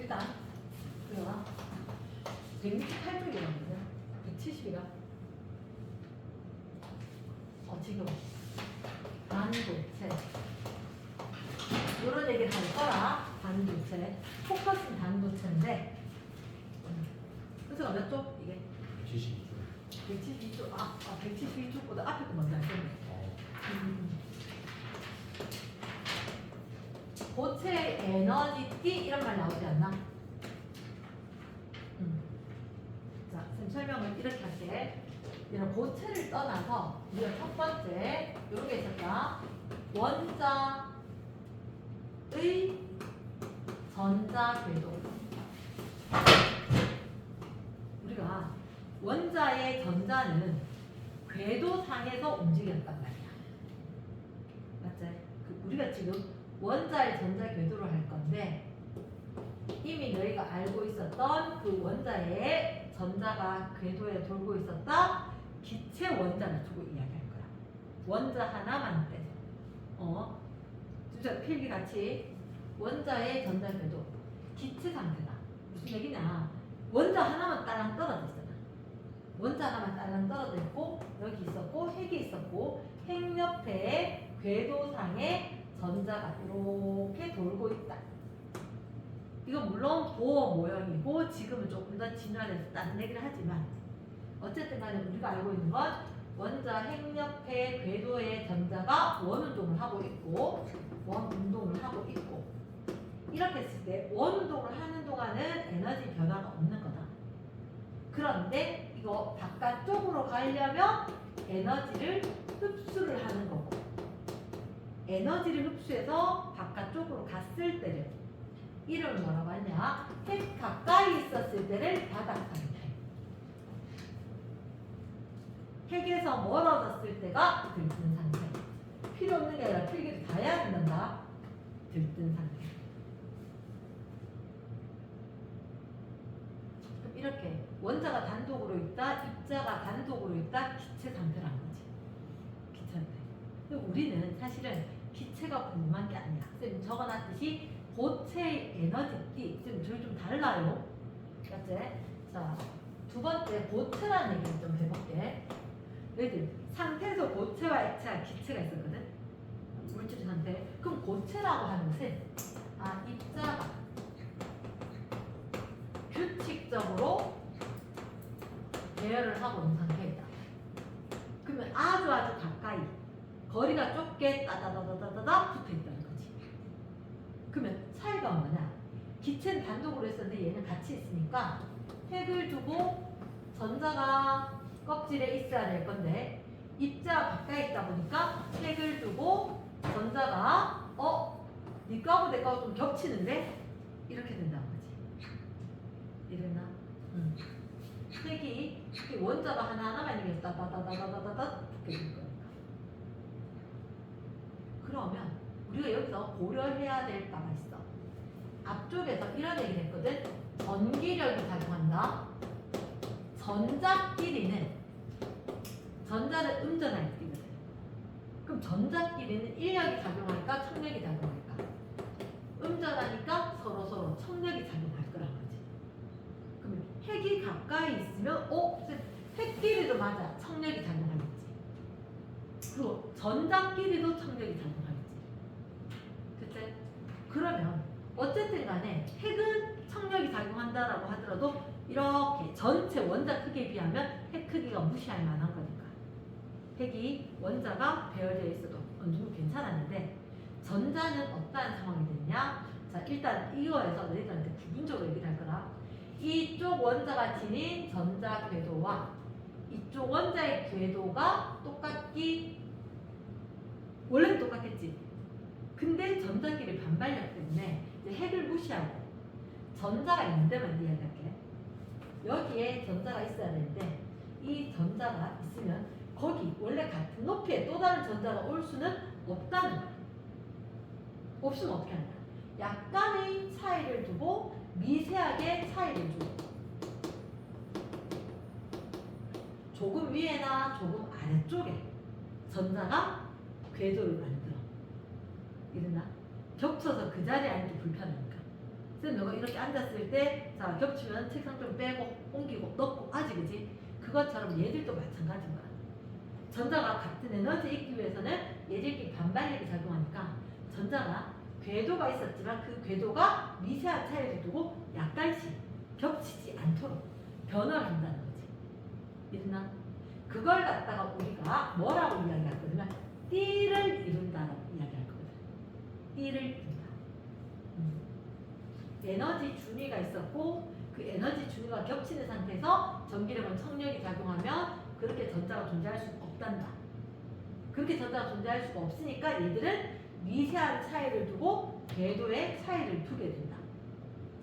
일단 우리가 168쪽이거든요. 170이가 지금 반도체 이런 얘기를 할 거라. 반도체 포커스는 반도체인데 그래서 몇 쪽? 이게 172조. 172쪽. 172쪽보다 앞에 거 먼저 할 건데 고체 에너지띠 이런 말 나오지 않나? 자, 선생님 설명을 이렇게 할게. 이런 고체를 떠나서 우리가 첫 번째 이런 게 있었다. 원자의 전자 궤도. 우리가 원자의 전자는 궤도상에서 움직였단 말이야. 맞지? 우리가 지금 원자의 전자 궤도를 할 건데 이미 너희가 알고 있었던 그 원자의 전자가 궤도에 돌고 있었다. 기체 원자를 두고 이야기할 거야. 원자 하나만 떼서. 진짜 필기 같이 원자의 전자 궤도 기체 상태다. 무슨 얘기냐? 원자 하나만 딸랑 떨어져 있잖아. 원자 하나만 딸랑 떨어져 있고 여기 있었고 핵이 있었고 핵 옆에 궤도상에 전자가 이렇게 돌고 있다. 이건 물론 보호 모형이고 지금은 조금 더 진화돼서 다른 얘기를 하지만 어쨌든 간에 우리가 알고 있는 건 원자 핵 옆에 궤도의 전자가 원운동을 하고 있고 원운동을 하고 있고 이렇게 했을 때 원운동을 하는 동안은 에너지 변화가 없는 거다. 그런데 이거 바깥쪽으로 가려면 에너지를 흡수를 하는 거고 에너지를 흡수해서 바깥쪽으로 갔을 때를 이름을 뭐라고 하냐? 핵 가까이 있었을 때를 바닥 상태. 핵에서 멀어졌을 때가 들뜬 상태. 필요 없는 게 아니라 필기를 다 해야 된단다. 들뜬 상태. 그럼 이렇게 원자가 단독으로 있다, 입자가 단독으로 있다, 기체 상태라는 거지. 기체 상태. 근데 우리는 사실은 기체가 궁금한 게 아니야. 쌤 적어놨듯이 고체의 에너지띠. 쌤 저희 좀 달라요. 맞지? 자, 두 번째 고체라는 얘기를 좀 해볼게. 너희들 상태에서 고체와 액체와 기체가 있었거든? 물질 상태. 그럼 고체라고 하는 것은 입자가 규칙적으로 배열을 하고 있는 상태이다. 그러면 아주 가까이 거리가 좁게 따다다다다다 붙어 있다는 거지. 그러면 차이가 뭐냐? 기체는 단독으로 있었는데 얘는 같이 있으니까 핵을 두고 전자가 껍질에 있어야 될 건데 입자가 가까이 있다 보니까 핵을 두고 전자가 네 거하고 내 거하고 좀 겹치는데 이렇게 된다는 거지. 이랬나? 핵이 원자가 하나하나만 있는 게 따다다다다다다 붙게 될 거니까. 그러면 우리가 여기서 고려해야 될 바가 있어. 앞쪽에서 이런 얘기를 했거든. 전기력이 작용한다. 전자는 음전할 때거든. 그럼 전자끼리는 인력이 작용할까 청력이 작용할까? 음전하니까 서로 청력이 작용할 거란 거지. 그러면 핵이 가까이 있으면 핵끼리도 맞아 청력이 작용하겠지. 그리고 전자끼리도 청력이 작용하겠지. 그치? 그러면 어쨌든 간에 핵은 청력이 작용한다라고 하더라도 이렇게 전체 원자 크기에 비하면 핵 크기가 무시할 만한 거니까. 핵이 원자가 배열되어 있어도 어느 정도 괜찮았는데 전자는 어떠한 상황이 됐냐? 자, 일단 이거에서 너희들한테 부분적으로 얘기를 할 거라. 이쪽 원자가 지닌 전자 궤도와 이쪽 원자의 궤도가 원래는 똑같겠지. 근데 전자끼리 반발력 때문에 이제 핵을 무시하고 전자가 있는 데만 이야기할게. 여기에 전자가 있어야 되는데 이 전자가 있으면 거기 원래 같은 높이에 또 다른 전자가 올 수는 없다는 거야. 없으면 어떻게 하냐? 약간의 차이를 두고 미세하게 차이를 주고 조금 위에나 조금 아래쪽에 전자가 궤도를 만들어. 이러나 겹쳐서 그 자리에 앉기 불편하니까 선생님 너가 이렇게 앉았을 때 자 겹치면 책상 좀 빼고 옮기고 넣고 아지 그지? 그것처럼 얘들도 마찬가지인 거야. 전자가 같은 에너지 있기 위해서는 얘들끼리 반발력이 작용하니까 전자가 궤도가 있었지만 그 궤도가 미세한 차이를 두고 약간씩 겹치지 않도록 변화를 한다는 거지. 이랬나? 그걸 갖다가 우리가 뭐라고 이야기할 거냐면 띠를 이룬다라고 이야기할 거거든. 띠를 이룬다. 에너지 준위가 있었고 그 에너지 준위가 겹치는 상태에서 전기력은 청력이 작용하면 그렇게 전자가 존재할 수 없단다. 그렇게 전자가 존재할 수가 없으니까 얘들은 미세한 차이를 두고 궤도의 차이를 두게 된다.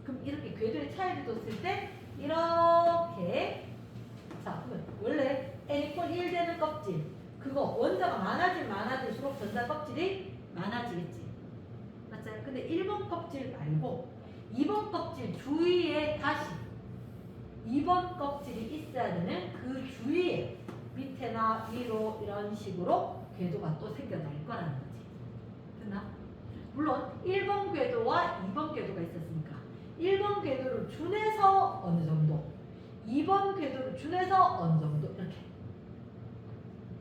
그럼 이렇게 궤도의 차이를 뒀을 때 이렇게 자 그러면 원래 n=1 되는 껍질 그거 원자가 많아질수록 전자 껍질이 많아지겠지. 맞죠? 근데 1번 껍질 말고 2번 껍질 주위에 다시 2번 껍질이 있어야 되는 그 주위에 밑에나 위로 이런 식으로 궤도가 또 생겨날 거라는 거지. 됐나? 물론 1번 궤도와 2번 궤도가 있었으니까 1번 궤도를 준해서 어느 정도 2번 궤도를 준해서 어느 정도 이렇게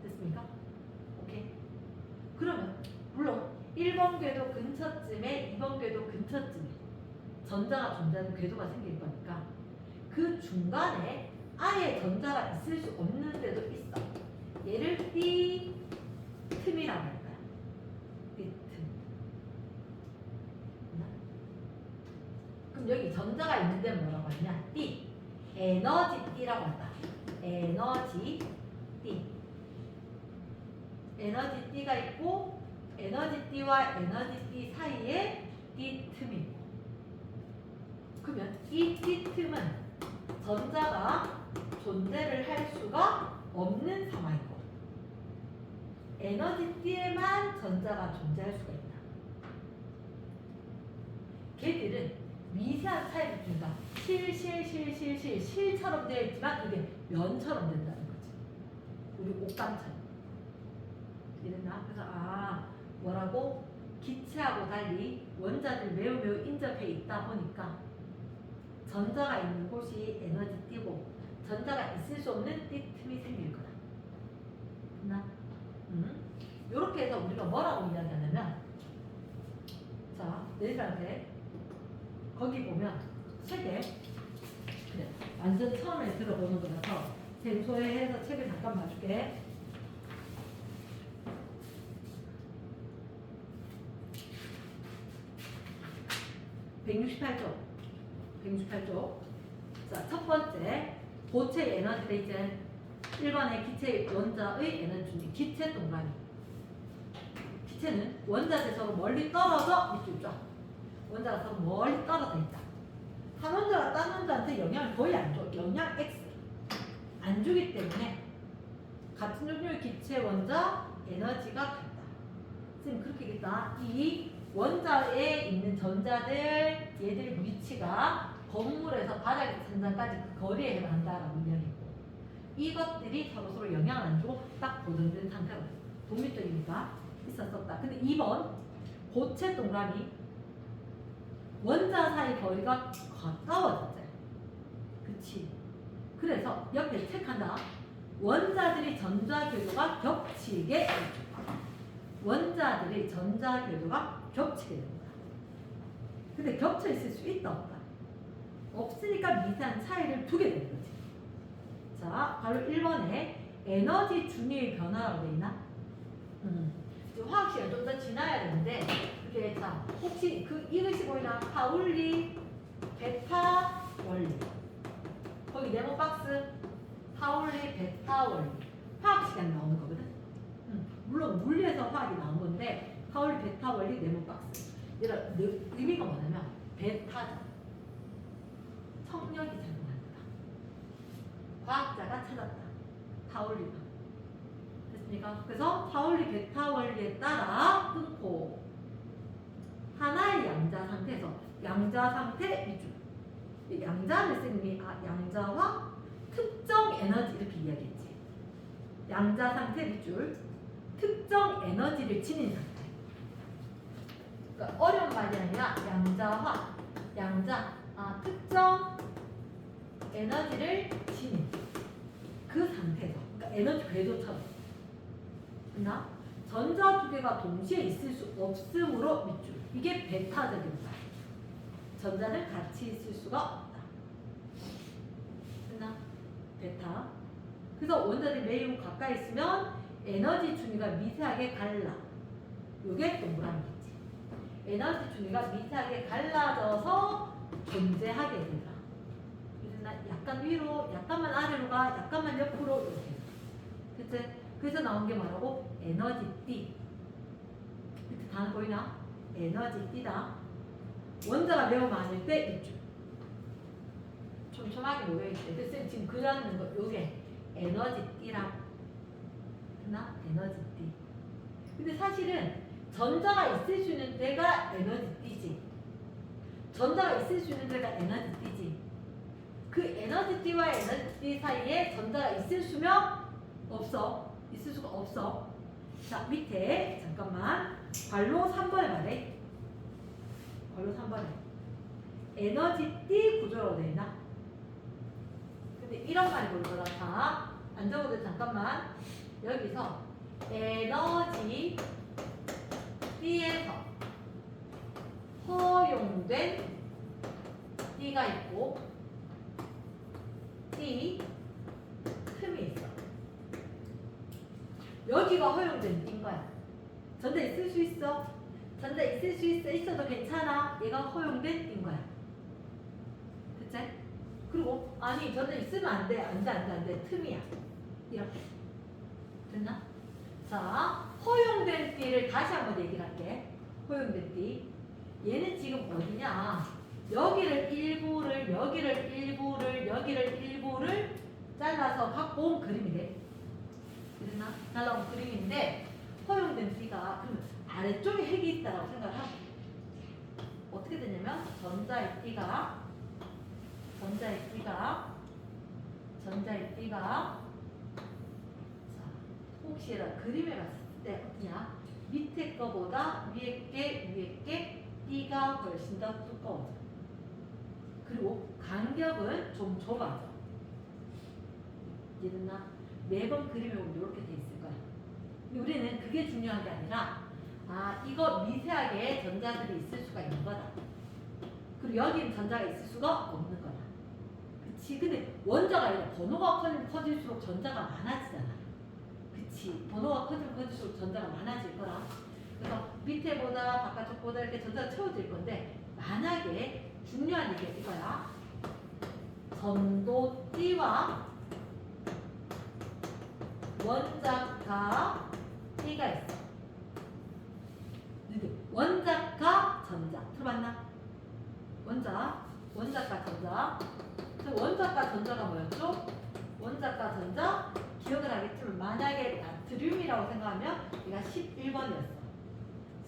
됐습니까? 오케이? 그러면 물론 1번 궤도 근처쯤에 2번 궤도 근처쯤에 전자가 존재하는 궤도가 생길 거니까 그 중간에 아예 전자가 있을 수 없는 데도 있어. 얘를 띠 틈이라고 할까요? 띠 틈. 그럼 여기 전자가 있는 데는 뭐라고 하냐? 띠. 에너지 띠라고 한다. 에너지 띠. 에너지 띠가 있고 에너지 띠와 에너지 띠 사이에 띠 틈이 있고 그러면 이 띠 틈은 전자가 존재를 할 수가 없는 상황이고 에너지 띠에만 전자가 존재할 수가 있다. 걔들은 미세한 차이를 준다. 실처럼 되어 있지만 이게 면처럼 된다는 거지. 우리 옷감처럼. 이랬나? 그래서 뭐라고? 기체하고 달리 원자들 매우 인접해 있다 보니까 전자가 있는 곳이 에너지 띠고 전자가 있을 수 없는 띠 틈이 생길 거다. 됐나? 요렇게 해서 우리가 뭐라고 이야기하냐면 자, 너희들한테 거기 보면 책에 그래 완전 처음에 들어보는 거라서 생소해서 책을 잠깐 봐줄게. (168쪽) 168쪽. 자, 첫 번째 고체 에너지 레이전 1번의 기체 원자의 에너지 준위 기체 동그라미. 기체는 원자들 서로 멀리 떨어져 밑줄 쫙. 원자가 서로 멀리 떨어져 있다. 한 원자가 딴 원자한테 영향을 거의 안 줘. 영향 X 안 주기 때문에 같은 종류의 기체 원자 에너지가 같다. 선생님 그렇게 겠다. 이 원자에 있는 전자들 얘들 위치가 건물에서 바닥에서 천장까지 그 거리에 해당한다라고 이야기했고 이것들이 서로 영향을 안 주고 딱 고정된 상태로 독립적이니까 있었었다. 근데 2번 고체 동그라미 원자 사이 거리가 가까워졌어요. 그치? 그래서 옆에 체크한다. 원자들이 전자 궤도가 겹치게 해줍니다. 원자들이 전자 궤도가 겹치게 됩니다. 근데 겹쳐 있을 수 있다 없다? 없으니까 미세한 차이를 두게 되는 거지. 자, 바로 1번에 에너지 준위의 변화라고 돼 있나? 화학 시간 좀 더 지나야 되는데 이렇게 자 혹시 이것이 보이나? 파울리 베타 원리 거기 네모 박스 파울리 베타 원리 화학 시간 나오는 거거든. 물론 물리에서 화학이 나온 건데 파울리 베타 원리 네모 박스 이런 의미가 뭐냐면 베타죠. 청력이 작용한다. 과학자가 찾았다. 파울리가. 됐습니까? 그래서 파울리 베타 원리에 따라 끊고 하나의 양자 상태에서 양자 상태 밑줄. 양자를 선생님이 양자와 특정 에너지 이렇게 이야기했지. 양자 상태 밑줄. 특정 에너지를 지닌 상태. 그러니까 어려운 말이 아니라 양자와 특정 에너지를 지닌 그 상태에서, 그러니까 에너지 궤도처럼, 됐나? 전자 두 개가 동시에 있을 수 없으므로 밑줄. 이게 베타적인 거야. 전자는 같이 있을 수가 없다. 됐나? 베타. 그래서 원자들이 매우 가까이 있으면 에너지 중위가 미세하게 갈라. 이게 동그라미겠지. 에너지 중위가 미세하게 갈라져서 존재하게 된다. 그래서 약간 위로, 약간만 아래로 가, 약간만 옆으로 이렇게. 그치? 그래서 나온 게 뭐라고? 에너지띠. 밑에 단어 보이나? 에너지띠다. 원자가 매우 많을 때 밑줄. 촘촘하게 모여있대. 그래서 지금 그려놓는 거 요게 에너지띠라. 됐나? 에너지띠. 근데 사실은 전자가 있을 수 있는 데가 에너지띠지. 전자가 있을 수 있는 데가 에너지띠지. 그 에너지띠와 에너지띠 사이에 전자가 있을 수면 없어. 있을 수가 없어. 자, 밑에 잠깐만 괄로 3번에 말해. 괄로 3번에 에너지띠 구조로 되어 있나? 근데 이런 말이 볼 거다. 자, 안 적어도 잠깐만. 여기서 에너지 띠에서 허용된 띠가 있고 띠 틈이 있어. 여기가 허용된 띠인 거야. 전자 있을 수 있어. 전자 있을 수 있어. 있어도 괜찮아. 얘가 허용된 띠인 거야. 그치? 그리고 아니 전자 있으면 안 돼. 안 돼. 틈이야. 이렇게. 됐나? 자, 허용된 띠를 다시 한번 얘기를 할게. 허용된 띠. 얘는 지금 어디냐? 여기를 일부를 잘라서 갖고 온 그림이래. 그랬나? 잘라온 그림인데 허용된 띠가 그러면 아래쪽에 핵이 있다라고 생각을 하고 어떻게 되냐면 전자의 띠가 자, 혹시나 그림에 봤을 때 어떠냐? 밑에 거보다 위에 게 띠가 훨씬 더 두꺼워져. 그리고 간격은 좀 좁아져. 이해됐나? 매번 그림에 보면 이렇게 돼 있을 거야. 근데 우리는 그게 중요한 게 아니라 이거 미세하게 전자들이 있을 수가 있는 거다. 그리고 여기는 전자가 있을 수가 없는 거다. 그치? 근데 원자가 아니라 번호가 커질수록 전자가 많아지잖아. 그치? 번호가 커질수록 전자가 많아질 거라. 그래서 밑에보다 바깥쪽보다 이렇게 전자가 채워질 건데 만약에 중요한 얘기가 이거야. 전도띠와 원자가 띠가 있어. 원자가 전자. 들어봤나? 원자가 전자. 원자가 전자가 뭐였죠? 원자가 전자. 기억을 하겠지만 만약에 나트륨이라고 생각하면 얘가 11번이었어.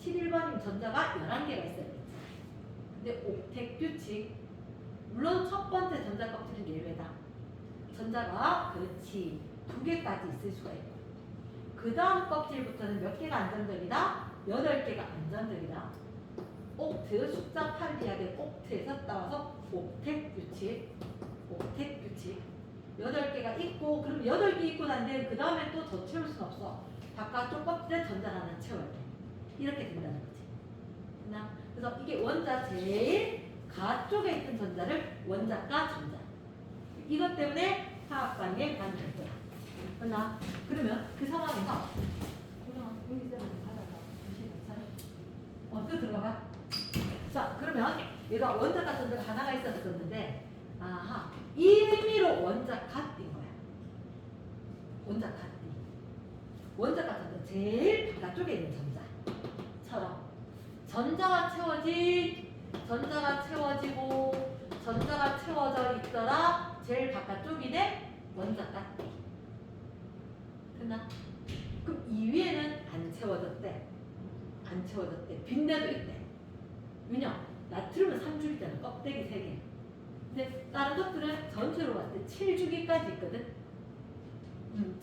11번이면 전자가 11개가 있어야 돼. 근데 옥텟 규칙. 물론 첫 번째 전자 껍질은 예외다. 전자가 그렇지 2개까지 있을 수가 있고 그 다음 껍질부터는 몇 개가 안정적이다? 8개가 안정적이다. 옥트 숫자 8 이하의 옥트에서 따라서 옥텟 규칙 8개가 있고 그럼 8개 있고 난 뒤에 그 다음에 또 더 채울 수는 없어. 바깥쪽 껍질에 전자를 하나 채워야 돼. 이렇게 된다는 거지. 그래서 이게 원자 제일 가쪽에 있는 전자를 원자가 전자. 이것 때문에 화학반응에 반응할 거야. 맞나? 그러면 그 상황에서 여기 있으면 또 들어가. 자, 그러면 얘가 원자가 전자가 하나가 있었는데 임의로 원자가 띈 거야. 원자가 전자 제일 바깥쪽에 있는 전자처럼 전자가 채워지고 전자가 채워져 있더라. 제일 바깥쪽이네 원자가 띠. 됐나? 그럼 이 위에는 안 채워졌대. 빈대도 있대. 왜냐? 나트륨은 3주기잖아. 껍데기 3개. 근데 다른 것들은 전체로 봤을 때 7주기까지 있거든.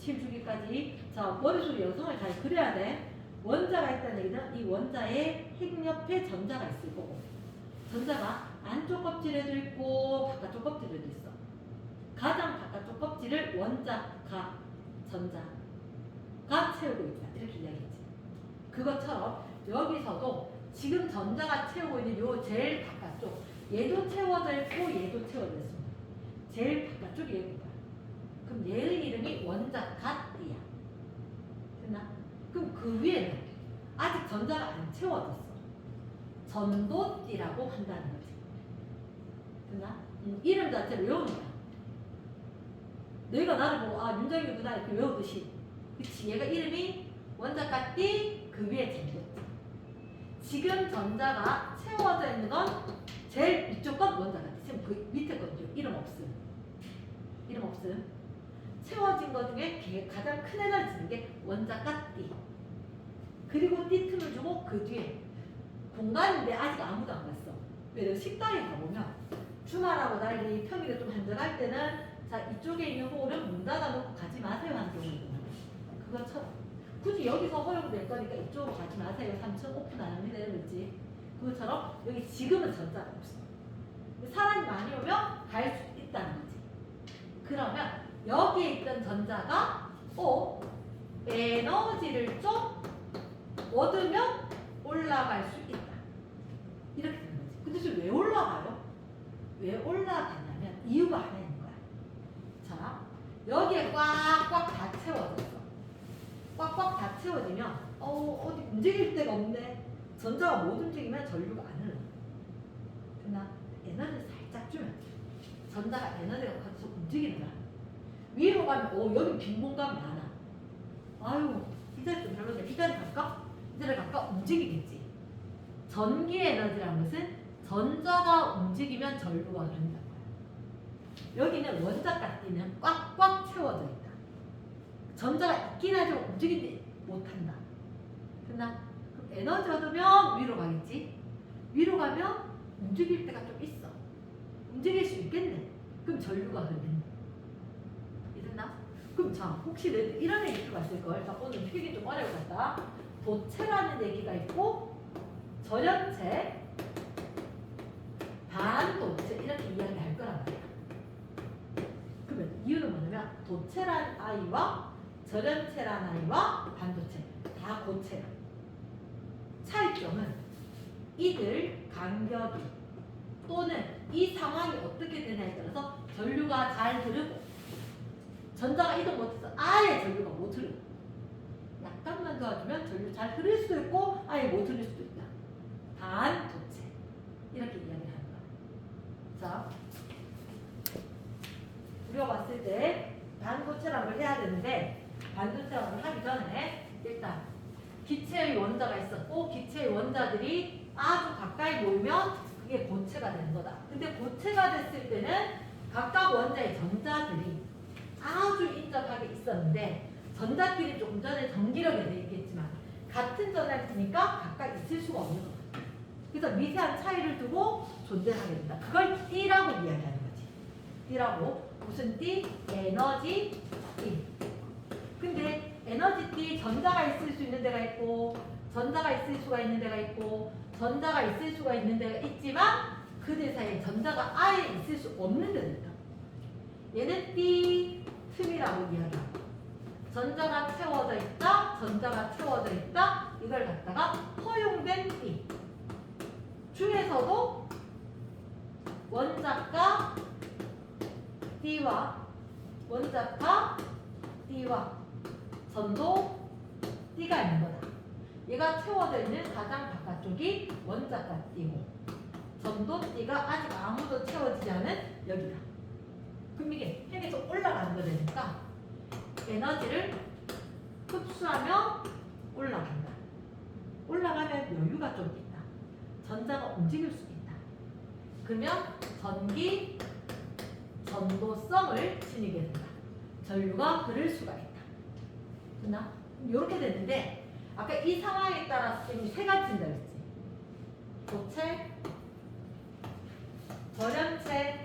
7주기까지. 자, 머릿속에 영상을 잘 그려야 돼. 원자가 있다는 얘기는 이 원자의 핵 옆에 전자가 있을 거고 전자가 안쪽 껍질에도 있고 바깥쪽 껍질에도 있어. 가장 바깥쪽 껍질을 원자가 전자가 채우고 있다. 이렇게 이야기했지. 그것처럼 여기서도 지금 전자가 채우고 있는 요 제일 바깥쪽 얘도 채워져 있고 얘도 채워져 있습니다. 제일 바깥쪽이 얘인 거야. 그럼 얘의 이름이 원자가 D야. 됐나? 그럼 그 위에는 아직 전자가 안 채워졌어. 전도띠라고 한다는 거지. 됐나? 이름 자체를 외우는 거야. 너희가 나를 보고 아 윤정이구나 이렇게 외우듯이. 그치? 얘가 이름이 원자가 띠, 그 위에 전도띠. 지금 전자가 채워져 있는 건 제일 위쪽 건 원자가 띠. 지금 그 밑에 건죠. 이름 없음. 이름 없음. 채워진 것 중에 가장 큰 에너지는 게 원자가 띠. 그리고 띠 틈을 주고 그 뒤에 공간인데 아직 아무도 안 갔어. 왜? 식당에 가보면 주말하고 달리 평일에 좀 한적할 때는 자 이쪽에 있는 홀은 문 닫아놓고 가지 마세요 하는 경우가 있거든요. 그것처럼 굳이 여기서 허용될 거니까 이쪽으로 가지 마세요. 3층 오픈 안 합니다. 이러겠지. 그것처럼 여기 지금은 전자가 없어. 사람이 많이 오면 갈 수 있다는 거지. 그러면 여기에 있던 전자가 에너지를 좀 얻으면 올라갈 수 있다. 이렇게 되는 거지. 근데 지금 왜 올라가요? 왜 올라가냐면 이유가 하나 있는 거야. 자, 여기에 꽉꽉 다 채워졌어. 꽉꽉 다 채워지면 어디 움직일 데가 없네. 전자가 못 움직이면 전류가 안 흘러. 그러나 에너지를 살짝 주면 전자가 에너지가 가서 움직이는 거야. 위로 가면 여기 빈 공간 많아. 아유 이 자리 좀 별로네. 이 자리 갈까? 이 자리 갈까? 움직이겠지. 전기 에너지라는 것은 전자가 움직이면 전류가 흐른다는 거야. 여기는 원자가 띠는 꽉꽉 채워져 있다. 전자가 있긴 하지만 움직이지 못한다. 됐나? 그럼 에너지 얻으면 위로 가겠지. 위로 가면 움직일 때가 좀 있어. 움직일 수 있겠네. 그럼 전류가 흐르겠네. 이랬나? 그럼 자 혹시 이런 얘기가 있을걸. 자 오늘 필기 좀 어려울 것 같다. 도체라는 얘기가 있고 절연체, 반도체 이렇게 이야기할 거란 말이야. 그러면 이유는 뭐냐면 도체란 아이와 절연체란 아이와 반도체 다 고체야. 차이점은 이들 간격이 또는 이 상황이 어떻게 되냐에 따라서 전류가 잘 흐르고 전자가 이동 못해서 아예 전류가 못 흐르고 약간만 도와주면 전류 잘 흐를 수도 있고 아예 못 흐를 수도 있다. 반도체 이렇게 이야기하는 거야. 자, 우리가 봤을 때 반도체라는 걸 해야 되는데 반도체라는 걸 하기 전에 일단 기체의 원자가 있었고 기체의 원자들이 아주 가까이 모이면 그게 고체가 되는 거다. 근데 고체가 됐을 때는 각각 원자의 전자들이 아주 인접하게 있었는데 전자끼리 조금 전에 전기력에 대해 얘기했지만 같은 전자를 쓰니까 가까이 있을 수가 없는 거다. 그래서 미세한 차이를 두고 존재하게 된다. 그걸 T라고 이야기하는 거지. T라고 무슨 T? 에너지 T. 근데 에너지 T 전자가 있을 수 있는 데가 있고 전자가 있을 수가 있는 데가 있고 전자가 있을 수가 있는 데가 있지만 그들 사이에 전자가 아예 있을 수 없는 데도 있다. 얘는 T 틈이라고 이야기하고 전자가 채워져 있다, 전자가 채워져 있다 이걸 갖다가 허용된 T 중에서도 원자가 D와 원자가 D와 전도 D가 있는 거다. 얘가 채워져 있는 가장 바깥쪽이 원자가 D고 전도 D가 아직 아무도 채워지지 않은 여기다. 그럼 이게 핵에서 올라가는 거 되니까 에너지를 흡수하며 올라간다. 올라가면 여유가 좀 있다. 전자가 움직일 수 있다. 그러면 전기 전도성을 지니게 된다. 전류가 흐를 수가 있다. 됐나? 이렇게 됐는데 아까 이 상황에 따라서 세 가지인다 그랬지. 도체, 절연체,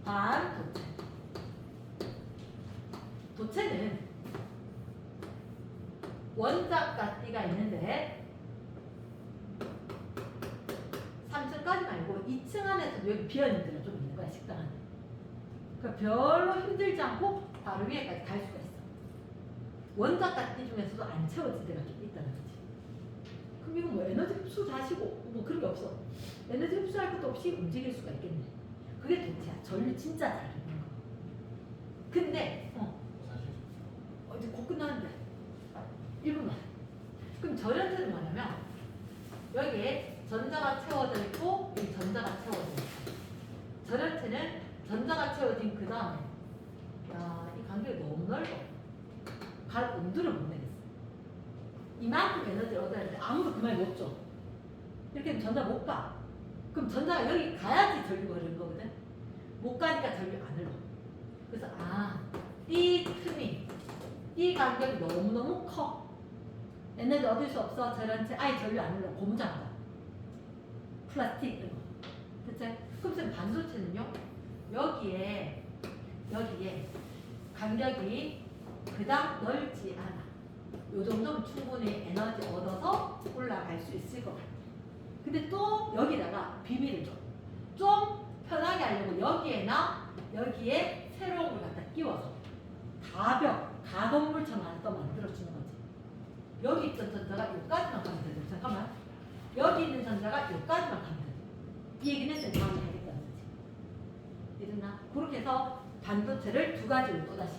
반도체. 도체는 원자가 D가 있는데 3층 2층 안에서도 여기 비어있는 데가 좀 있는 거야, 식당 안에. 그러니까 별로 힘들지 않고 바로 위에까지 갈 수가 있어. 원자까지 중에서도 안 채워진 데가 좀 있다는 거지. 그럼 이건 뭐 에너지 흡수 자시고 뭐 그런 게 없어. 에너지 흡수할 것도 없이 움직일 수가 있겠네. 그게 도체야. 전류 진짜 잘 있는 거. 근데 이제 곧 끝나는데 1분만. 그럼 전원체는 뭐냐면 여기에 전자가 채워져 있고 여기 전자가 채워져 있어. 전원체는 전자가 채워진 그 다음에 이 간격이 너무 넓어. 갈 온도를 못 내겠어. 이만큼 에너지를 얻어야 되는데 아무도 그 말 못 줘. 이렇게 하면 전자 못 가. 그럼 전자가 여기 가야지 전류가 흐르는 거거든. 못 가니까 전류 안 흘러. 그래서 이 틈이 이 간격이 너무너무 커. 에너지 얻을 수 없어. 전원체 아예 전류 안 흘러. 고무장갑. 플라스틱 이런 거. 대체 그럼 선 반도체는요? 여기에 간격이 그닥 넓지 않아. 요 정도면 충분히 에너지 얻어서 올라갈 수 있을 것 같아. 근데 또 여기다가 비밀을 줘. 좀 편하게 하려고 여기에 새로운 걸 갖다 끼워서 가건물처럼 하나 또 만들어주는 거지. 여기 있던 전자가 여기까지만 가면 되죠. 잠깐만. 여기 있는 전자가 여기까지만 가면 돼. 이 얘기는 쌤 다음에 하겠다는 거지. 이랬나? 그렇게 해서 반도체를 두 가지로 또다시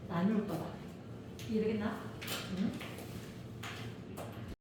나눌 거다. 이해되겠나? 응?